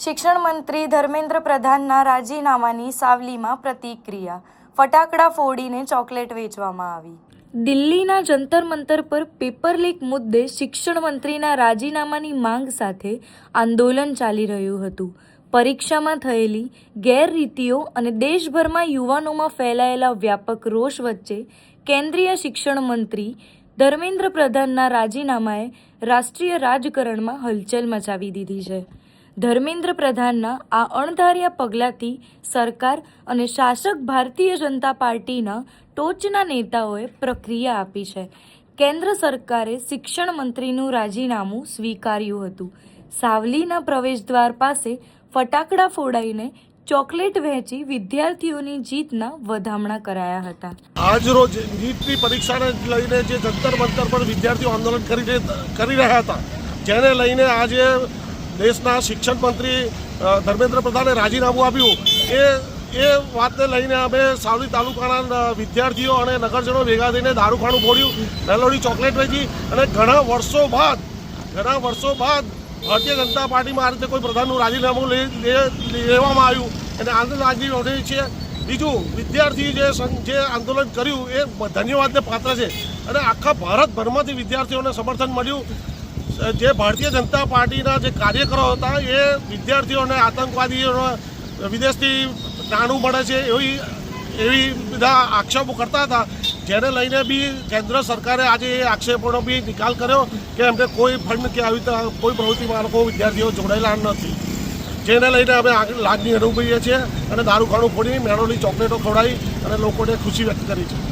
શિક્ષણ મંત્રી ધર્મેન્દ્ર પ્રધાનના રાજીનામાની સાવલીમાં પ્રતિક્રિયા, ફટાકડા ફોડીને ચોકલેટ વેચવામાં આવી. દિલ્હીના જંતર મંતર પર પેપર લીક મુદ્દે શિક્ષણ મંત્રીના રાજીનામાની માંગ સાથે આંદોલન ચાલી રહ્યું હતું. પરીક્ષામાં થયેલી ગેરરીતિઓ અને દેશભરમાં યુવાનોમાં ફેલાયેલા વ્યાપક રોષ વચ્ચે કેન્દ્રીય શિક્ષણ મંત્રી ધર્મેન્દ્ર પ્રધાનના રાજીનામાએ રાષ્ટ્રીય રાજકારણમાં હલચલ મચાવી દીધી છે. ધર્મેન્દ્ર પ્રધાનના આ અણધાર્યા પગલાંથી સરકાર અને શાસક ભારતીય જનતા પાર્ટીના ટોચના નેતાઓએ પ્રતિક્રિયા આપી છે. કેન્દ્ર સરકારે શિક્ષણ મંત્રીનું રાજીનામું સ્વીકાર્યું હતું. સાવલીના પ્રવેશદ્વાર પાસે ફટાકડા ફોડાઈને ચોકલેટ વહેંચી વિદ્યાર્થીઓની જીતના વધામણા કરાયા હતા. આજ રોજ નીટની પરીક્ષાને લઈને જે જંતર મંતર પર વિદ્યાર્થીઓ આંદોલન કરી રહ્યા હતા, જેને લઈને આજે દેશના શિક્ષણ મંત્રી ધર્મેન્દ્ર પ્રધાને રાજીનામું આપ્યું, એ વાતને લઈને અમે સાવલી તાલુકાના વિદ્યાર્થીઓ અને નગરજનો ભેગા થઈને દારૂખાનું ફોડ્યું, મેલોડી ચોકલેટ વેચી અને ઘણા વર્ષો બાદ ભારતીય જનતા પાર્ટીમાં આ રીતે કોઈ પ્રધાનનું રાજીનામું લેવામાં આવ્યું અને આનંદ લાગી રહી છે. બીજું, વિદ્યાર્થી જે આંદોલન કર્યું એ ધન્યવાદને પાત્ર છે અને આખા ભારતભરમાંથી વિદ્યાર્થીઓને સમર્થન મળ્યું. જે ભારતીય જનતા પાર્ટીના જે કાર્યકરો હતા એ વિદ્યાર્થીઓને આતંકવાદીઓને વિદેશથી નાણું મળે છે એવી બધા આક્ષેપો કરતા હતા, જેને લઈને બી કેન્દ્ર સરકારે આજે એ આક્ષેપોનો બી નિકાલ કર્યો કે એમને કોઈ ફંડ કે આવી કોઈ પ્રવૃત્તિમાં લોકો વિદ્યાર્થીઓ જોડાયેલા નથી, જેને લઈને અમે લાગણી અનુભવીએ છીએ અને દારૂખાનું ફોડી મેળવેલી ચોકલેટો ખવડાવી અને લોકોને ખુશી વ્યક્ત કરી છે.